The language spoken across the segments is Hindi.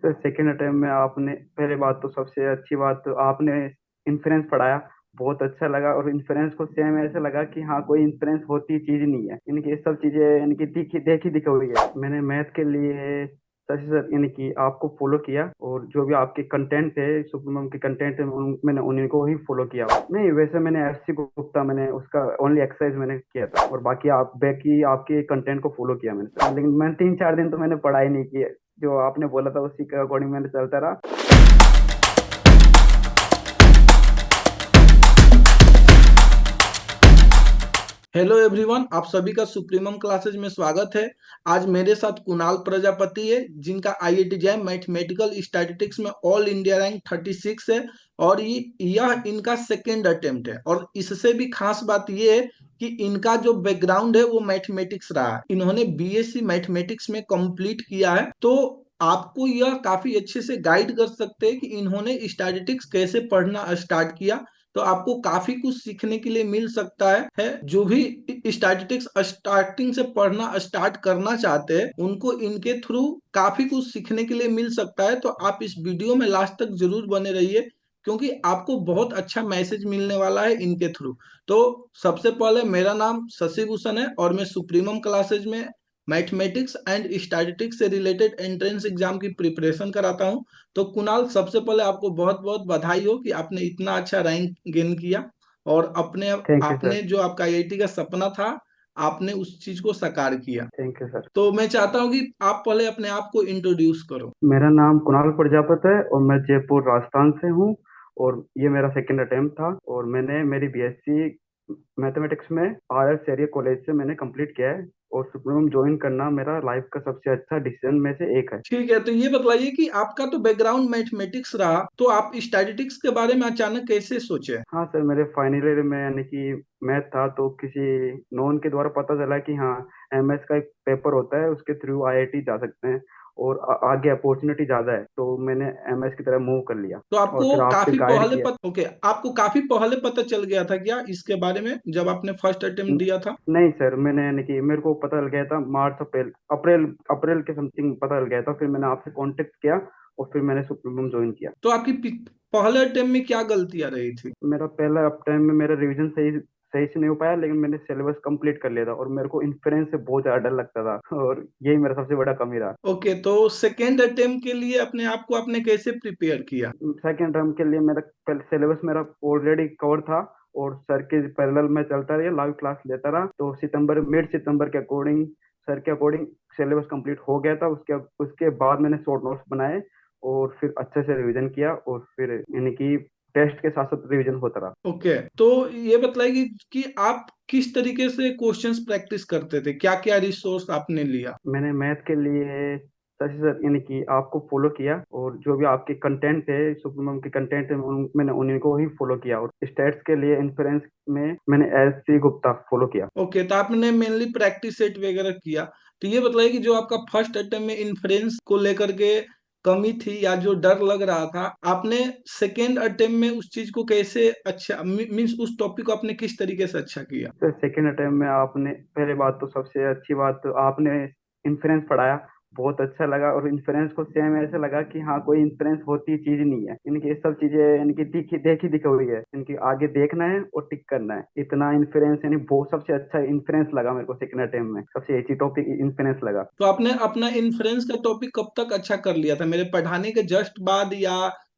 सर सेकेंड अटेम्प्ट में आपने पहले बात तो सबसे अच्छी बात तो आपने इन्फ्रेंस पढ़ाया। बहुत अच्छा लगा और इन्फ्रेंस को सेम ऐसे लगा कि हाँ कोई इन्फ्रेंस होती चीज नहीं है, इनकी ये सब चीजें इनकी दिखी देखी दिखी हुई है। मैंने मैथ के लिए सर सर यानी कि आपको फॉलो किया और जो भी आपके कंटेंट थे सुप्रीमम के कंटेंट थे मैंने उन्हीं को ही फॉलो किया। नहीं वैसे मैंने एफसी गुप्ता मैंने उसका ओनली एक्सरसाइज मैंने किया था और बाकी आप बाकी आपके कंटेंट को फॉलो किया मैंने सर। लेकिन मैंने 3-4 दिन तो मैंने पढ़ाई नहीं की है, जो आपने बोला था उसी के अकॉर्डिंग मैंने चलता रहा। हेलो एवरीवन, आप सभी का सुप्रीमम क्लासेज में स्वागत है। आज मेरे साथ कुणाल प्रजापति है, जिनका आईआईटी जैम मैथमेटिकल स्टैटिस्टिक्स में ऑल इंडिया रैंक 36 है और यह इनका सेकेंड अटेम्प्ट है। और इससे भी खास बात यह है कि इनका जो बैकग्राउंड है वो मैथमेटिक्स रहा है। इन्होंने बीएससी मैथमेटिक्स में कंप्लीट किया है, तो आपको यह काफी अच्छे से गाइड कर सकते हैं कि इन्होंने स्टैटिस्टिक्स कैसे पढ़ना स्टार्ट किया। तो आपको काफी कुछ सीखने के लिए मिल सकता है। जो भी स्टैटिस्टिक्स स्टार्टिंग से पढ़ना स्टार्ट करना चाहते हैं उनको इनके थ्रू काफी कुछ सीखने के लिए मिल सकता है। तो आप इस वीडियो में लास्ट तक जरूर बने रहिए, क्योंकि आपको बहुत अच्छा मैसेज मिलने वाला है इनके थ्रू। तो सबसे पहले मेरा नाम शशि भूषण है और मैं सुप्रीमम क्लासेज में मैथमेटिक्स एंड स्टैटिस्टिक्स से रिलेटेड एंट्रेंस एग्जाम की प्रिपरेशन कराता हूँ। तो कुणाल, सबसे पहले आपको बहुत बहुत बधाई हो कि आपने इतना अच्छा रैंक गेन किया और अपने थैंक यू आपने सर। जो आपका आईआईटी का सपना था, आपने उस चीज को साकार किया। Thank you sir. तो मैं चाहता हूँ कि आप पहले अपने आप को इंट्रोड्यूस करो। मेरा नाम कुणाल प्रजापत है और मैं जयपुर राजस्थान से हूँ। और ये मेरा सेकंड अटेम्प्ट था और मैंने मेरी बीएससी मैथमेटिक्स में आर एस कॉलेज से मैंने कंप्लीट किया है। और सुप्रीम ज्वाइन करना मेरा लाइफ का सबसे अच्छा डिसीजन में से एक है। ठीक है, तो ये बताइए कि आपका तो बैकग्राउंड मैथमेटिक्स रहा, तो आप स्टैटिस्टिक्स के बारे में अचानक कैसे सोचे? हाँ सर, मेरे फाइनल ईयर में यानी कि मैथ था तो किसी नॉन के द्वारा पता चला कि हाँ एमएस का एक पेपर होता है, उसके थ्रू आईआईटी जा सकते हैं और आगे अपॉर्चुनिटी ज़्यादा है, तो मैंने एमएस की तरफ मूव कर लिया। तो और आपको फिर आपसे काफी गाइड पहले किया। ओके, आपको काफी पहले पता चल गया था क्या इसके बारे में जब आपने फर्स्ट अटेम्प्ट न- दिया था? नहीं सर, मैंने यानी कि मेरे को पता चल गया था मार्च अप्रैल अप्रैल अप्रैल के समथिंग पता चल गया था, फिर मैंने आपसे कांटेक्ट किया और फिर मैंने सुप्रीम ज्वाइन किया। तो आपकी पहले अटेम्प्ट में क्या गलतियां रही थी? मेरा पहला अप टाइम में मेरा रिवीजन सही सही से नहीं हो पाया, लेकिन मैंने सिलेबस कंप्लीट कर लिया था और मेरे को इन्फ्रेंस से बहुत ज्यादा डर लगता था और यही मेरा सबसे बड़ा कमी रहा। ओके, तो सेकेंड अटेम्प्ट के लिए अपने आप को आपने कैसे प्रिपेयर किया? सेकेंड टर्म के लिए मेरा सिलेबस मेरा ऑलरेडी कवर था और सर के पैरेलल में चलता रहा, लाइव क्लास लेता रहा, तो सितंबर मिड सितंबर के अकॉर्डिंग सर के अकॉर्डिंग सिलेबस कंप्लीट हो गया था। उसके उसके बाद मैंने शॉर्ट नोट्स बनाए और फिर अच्छे से रिवीजन किया और फिर यानी कि टेस्ट के साथ साथ रिवीजन होता रहा। ओके, तो ये बताइए कि आप किस तरीके से क्वेश्चंस प्रैक्टिस करते थे, क्या क्या रिसोर्स आपने लिया? मैंने मैथ के लिए शशि सर यानी कि आपको फॉलो किया और जो भी आपके कंटेंट थे सुप्रीमम के कंटेंट थे मैंने उन्हीं को ही फॉलो किया। और स्टैट्स के लिए इन्फ्रेंस में मैंने एस सी गुप्ता फॉलो किया। ओके, तो आपने मेनली प्रैक्टिस सेट वगैरह किया। तो ये बताइए कि जो आपका फर्स्ट अटेम्प्ट में इन्फ्रेंस को लेकर के कमी थी या जो डर लग रहा था, आपने सेकेंड अटेम्प्ट में उस चीज को कैसे अच्छा मीन्स उस टॉपिक को आपने किस तरीके से अच्छा किया? सर सेकेंड अटेम्प्ट में आपने पहले बात तो सबसे अच्छी बात तो आपने इन्फ्रेंस पढ़ाया। बहुत अच्छा लगा और इन्फ्रेंस को सेम ऐसे लगा कि हाँ कोई इन्फ्रेंस होती चीज नहीं है, इनकी ये सब चीजें इनकी दिखी देखी दिखी हुई है, इनकी आगे देखना है और टिक करना है। इतना इन्फ्रेंस यानी बहुत सबसे अच्छा इन्फ्रेंस लगा मेरे को सेकेंड अटेम्प्ट में, सबसे अच्छी टॉपिक इन्फ्रेंस लगा। तो आपने अपना इन्फ्रेंस का टॉपिक कब तक अच्छा कर लिया था? मेरे पढ़ाने के जस्ट बाद या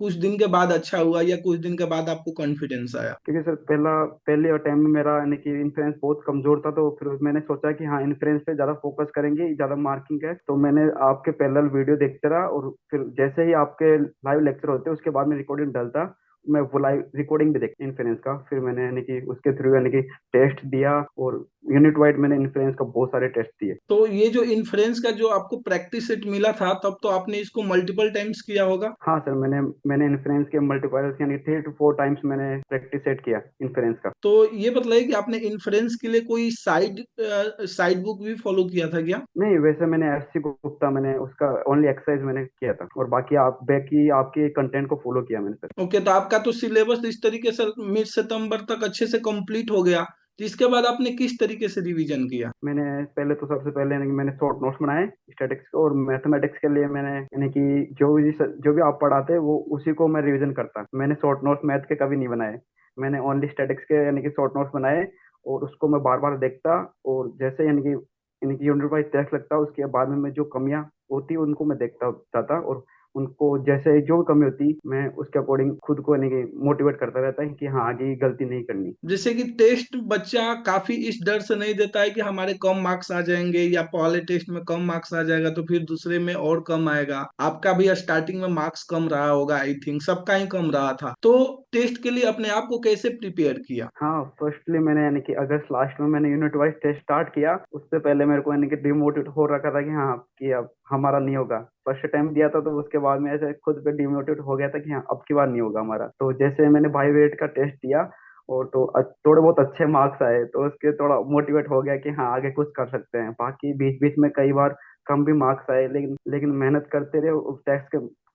कुछ दिन के बाद अच्छा हुआ या कुछ दिन के बाद आपको कॉन्फिडेंस आया? क्योंकि सर पहले अटेम्प्ट में मेरा यानी कि इन्फ्रेंस बहुत कमजोर था, तो फिर मैंने सोचा कि हाँ इन्फ्रेंस पे ज्यादा फोकस करेंगे, ज्यादा मार्किंग है, तो मैंने आपके पैरेलल वीडियो देखते रहा और फिर जैसे ही आपके लाइव लेक्चर होते उसके बाद में रिकॉर्डिंग डलता, मैं वो लाइव रिकॉर्डिंग भी देखता इन्फ्रेंस का, फिर मैंने यानी कि उसके थ्रू यानी कि टेस्ट दिया और यूनिट वाइड मैंने इन्फ्रेंस का बहुत सारे टेस्ट दिए। तो ये जो इन्फ्रेंस का जो आपको प्रैक्टिस सेट मिला था, तब तो आपने इसको मल्टीपल टाइम्स किया होगा। हाँ सर, मैंने मैंने इन्फ्रेंस के मल्टीपल यानी 3 to 4 टाइम्स मैंने प्रैक्टिस सेट किया इन्फ्रेंस का। तो ये बताइए कि आपने इन्फ्रेंस के लिए कोई साइड बुक भी फॉलो किया था क्या? नहीं वैसे मैंने एफसी गुप्ता मैंने उसका ओनली एक्सरसाइज मैंने किया था और बाकी आप बाकी आपके कंटेंट को फॉलो किया मैंने सर। ओके, तो आपका तो सिलेबस इस तरीके से मिड सितंबर तक अच्छे से कंप्लीट हो गया। तो इसके बाद आपने किस तरीके से रिवीजन किया? मैंने पहले तो सबसे पहले यानी कि मैंने शॉर्ट नोट्स बनाए स्टैटिक्स और मैथमेटिक्स के लिए। मैंने यानी कि जो भी आप पढ़ाते वो उसी को मैं रिवीजन करता। मैंने शॉर्ट नोट्स मैथ के कभी नहीं बनाए। मैंने ओनली स्टैटिक्स के यानी कि शॉर्ट नोट्स बनाए और उसको मैं बार बार देखता। और जैसे यानी कि यूनिट वाइज टेस्ट लगता उसके बाद में मैं जो कमियां होती उनको मैं देखता जाता। और उनको जैसे जो भी कमी होती मैं उसके अकॉर्डिंग खुद को यानी कि मोटिवेट करता रहता है कि हाँ आगे ये गलती नहीं करनी। जैसे कि टेस्ट बच्चा काफी इस डर से नहीं देता है कि हमारे कम मार्क्स आ जाएंगे, या पहले टेस्ट में कम मार्क्स आ जाएगा तो फिर दूसरे में और कम आएगा। आपका भी स्टार्टिंग में मार्क्स कम रहा होगा, आई थिंक सबका ही कम रहा था। तो टेस्ट के लिए अपने आप को कैसे प्रिपेयर किया? हाँ, फर्स्टली मैंने यानी कि अगस्त लास्ट में मैंने यूनिट वाइज टेस्ट स्टार्ट किया। उससे पहले मेरे को यानी कि डिमोटिवेट हो रखा था कि हाँ कि अब हमारा नहीं होगा। फर्स्ट टाइम दिया था तो उसके बाद में ऐसे खुद पे डिमोटिवेट हो गया था कि हाँ अब की बार नहीं होगा हमारा। तो जैसे मैंने बाई वेट का टेस्ट दिया और तो थोड़े बहुत अच्छे मार्क्स आए तो उसके थोड़ा मोटिवेट हो गया कि हाँ आगे कुछ कर सकते हैं। बाकी बीच बीच में कई बार कम भी मार्क्स आए लेकिन लेकिन मेहनत करते रहे।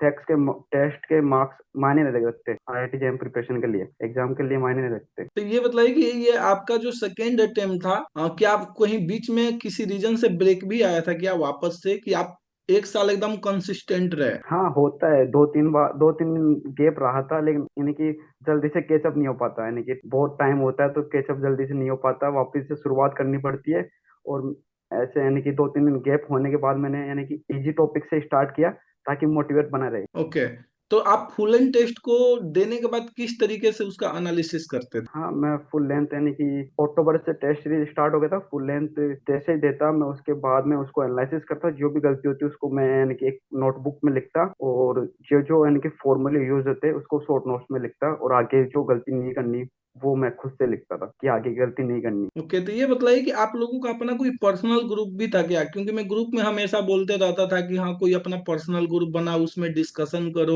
टेस्ट के मार्क्स मायने नहीं रखते। आईआईटी जेईई प्रिपरेशन के लिए एग्जाम के लिए मायने नहीं रखते। तो ये बताइए कि ये आपका जो सेकेंड अटेम्प्ट था, क्या आप कहीं बीच में किसी रीजन से ब्रेक भी आया था क्या वापस से, कि आप एक साल एकदम कंसिस्टेंट रहे? हाँ होता है, दो तीन गैप रहा था लेकिन यानी कि जल्दी से कैचअप नहीं हो पाता। यानी कि बहुत टाइम होता है तो कैचअप जल्दी से नहीं हो पाता, वापस से शुरुआत करनी पड़ती है। और ऐसे यानी कि दो तीन दिन गैप होने के बाद मैंने यानी कि इजी टॉपिक से स्टार्ट किया ताकि मोटिवेट बना रहे। ओके। तो आप फुल एंड टेस्ट को देने के बाद किस तरीके से उसका एनालिसिस करते थे? हाँ, मैं फुल लेंथ यानी कि अक्टूबर से टेस्ट सीरीज स्टार्ट हो गया था। फुल लेंथ टेस्ट ही देता मैं, उसके बाद में उसको एनालिसिस करता। जो भी गलती होती है उसको मैं यानी कि एक नोटबुक में लिखता और जो जो यानी कि फॉर्मूले यूज होते हैं उसको शॉर्ट नोट्स में लिखता। और आगे जो गलती नहीं करनी वो मैं खुद से लिखता था कि आगे गलती नहीं करनी। ओके, तो ये बताइए कि आप लोगों का अपना कोई पर्सनल ग्रुप भी था क्या? क्योंकि मैं ग्रुप में हमेशा बोलते रहता था कि हाँ कोई अपना पर्सनल ग्रुप बना, उसमें डिस्कशन करो,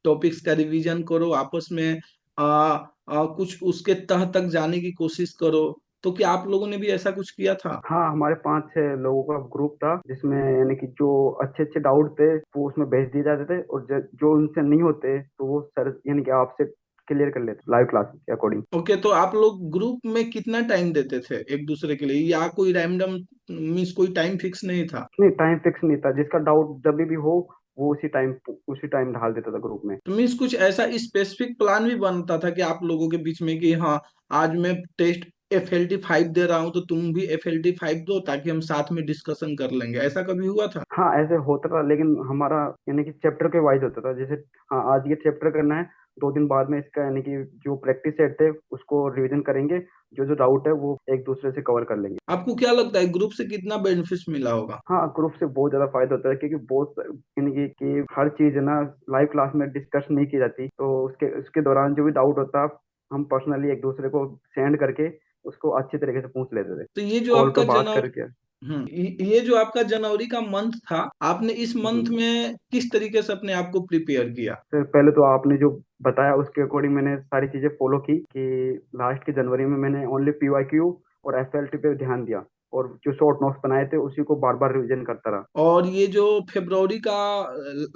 टॉपिक्स का रिवीजन करो, आपस में कुछ उसके तह तक जाने की कोशिश करो। तो क्या आप लोगों ने भी ऐसा कुछ किया था? हाँ, हमारे 5-6 लोगों का ग्रुप था जिसमें यानी कि जो अच्छे अच्छे डाउट थे वो उसमें भेज दिए जाते थे। और जो उनसे नहीं होते तो वो सर यानी कि आपसे क्लियर कर लेते लाइव क्लास के अकॉर्डिंग। ओके, तो आप लोग ग्रुप में कितना टाइम देते थे एक दूसरे के लिए, या कोई रैंडम मीन्स कोई टाइम फिक्स नहीं था? नहीं, टाइम फिक्स नहीं था। जिसका डाउट जब भी हो वो उसी टाइम ढाल देता था ग्रुप में। तो मीन्स कुछ ऐसा स्पेसिफिक प्लान भी बनता था कि आप लोगों के बीच में कि हाँ आज मैं टेस्ट FLT 5 दे रहा हूँ तो तुम भी FLT 5 दो, ताकि हम साथ में डिस्कशन कर लेंगे, ऐसा कभी हुआ था? हाँ, ऐसे होता था लेकिन हमारा यानी कि चैप्टर के वाइज होता था। जैसे हाँ आज ये चैप्टर करना है, 2 दिन बाद में इसका यानी कि जो प्रैक्टिस सेट थे उसको रिवीजन करेंगे। जो जो डाउट है वो एक दूसरे से कवर कर लेंगे। आपको क्या लगता है ग्रुप से कितना बेनिफिट मिला होगा? हाँ, ग्रुप से बहुत ज्यादा फायदा होता है क्योंकि बहुत यानी कि हर चीज है ना लाइव क्लास में डिस्कस नहीं की जाती। तो उसके उसके दौरान जो भी डाउट होता हम पर्सनली एक दूसरे को सेंड करके उसको अच्छी तरीके से पूछ लेते थे, तो ये जो कॉल पे आपका बात जनवरी करके। ये जो आपका जनवरी का मंथ था, आपने इस जी, मंथ में किस तरीके से अपने आप को प्रिपेयर किया? सर पहले तो आपने जो बताया उसके अकॉर्डिंग मैंने सारी चीजें फॉलो की कि लास्ट के जनवरी में मैंने ओनली पीवाईक्यू और एफएलटी पे ध्यान दिया और जो शॉर्ट नोट्स बनाए थे उसी को बार बार रिवीजन करता रहा। और ये जो फरवरी का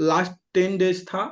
लास्ट 10 डेज था,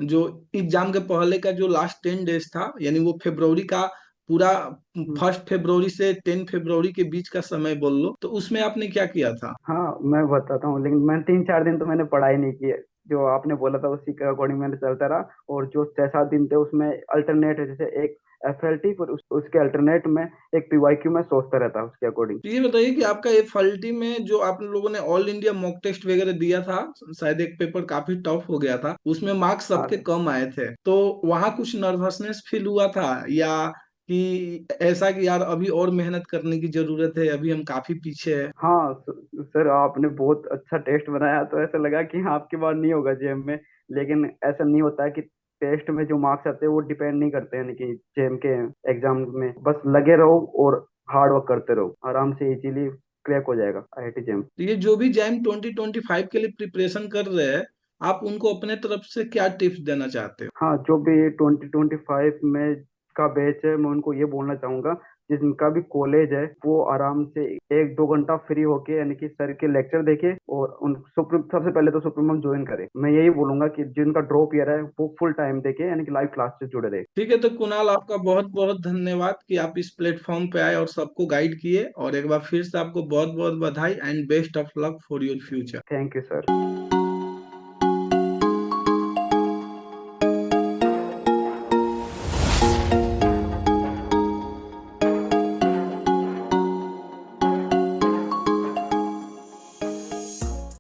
जो एग्जाम के पहले का जो लास्ट 10 डेज था, यानी वो फरवरी का पूरा, हम्म। 1 फरवरी से 10 फरवरी के बीच का समय बोल लो, तो उसमें आपने क्या किया था? हाँ, मैं बताता हूँ लेकिन मैं 3-4 दिन तो मैंने पढ़ाई नहीं की है। जो आपने बोला था उसी के अकॉर्डिंग मैंने चलता रहा। और जो 6-7 दिन थे उसमें अल्टरनेट है, जैसे एक एफएलटी पर उसके अल्टरनेट में एक पीवाईक्यू में सोचता रहता उसके अकॉर्डिंग। तो ये बताइए कि आपका ये फल्टी में जो आप लोगों ने ऑल इंडिया मॉक टेस्ट वगैरह दिया था, शायद एक पेपर काफी टफ हो गया था, उसमें मार्क्स हाँ सबके सर। कम आए थे, तो वहाँ कुछ नर्वसनेस फील हुआ था, या कि ऐसा कि यार अभी और मेहनत करने की जरूरत है, अभी हम काफी पीछे हैं? हाँ सर, आपने बहुत अच्छा टेस्ट बनाया तो ऐसा लगा कि हाँ आपकी बार नहीं होगा जेम में। लेकिन ऐसा नहीं होता है कि टेस्ट में जो मार्क्स आते हैं वो डिपेंड नहीं करते हैं कि जेम के एग्जाम में। बस लगे रहो और हार्ड वर्क करते रहो, आराम से इजीली क्रैक हो जाएगा आईआईटी जेम। तो ये जो भी जैम 2025 के लिए प्रिपरेशन कर रहे हैं, आप उनको अपने तरफ से क्या टिप्स देना चाहते हो? हाँ, जो भी 2025 में का बैच है मैं उनको ये बोलना चाहूंगा जिनका भी कॉलेज है वो आराम से 1-2 घंटा फ्री होके यानी कि सर के लेक्चर देखे और उन सुप्रीम सबसे पहले तो सुप्रीमम ज्वाइन करे। मैं यही बोलूंगा कि जिनका ड्रॉप ईयर है वो फुल टाइम देके यानी कि लाइव क्लास से जुड़े रहे। ठीक है, तो कुणाल आपका बहुत बहुत धन्यवाद कि आप इस प्लेटफॉर्म पे आए और सबको गाइड किए, और एक बार फिर से आपको बहुत बहुत बधाई and best of luck for your future. Thank you sir.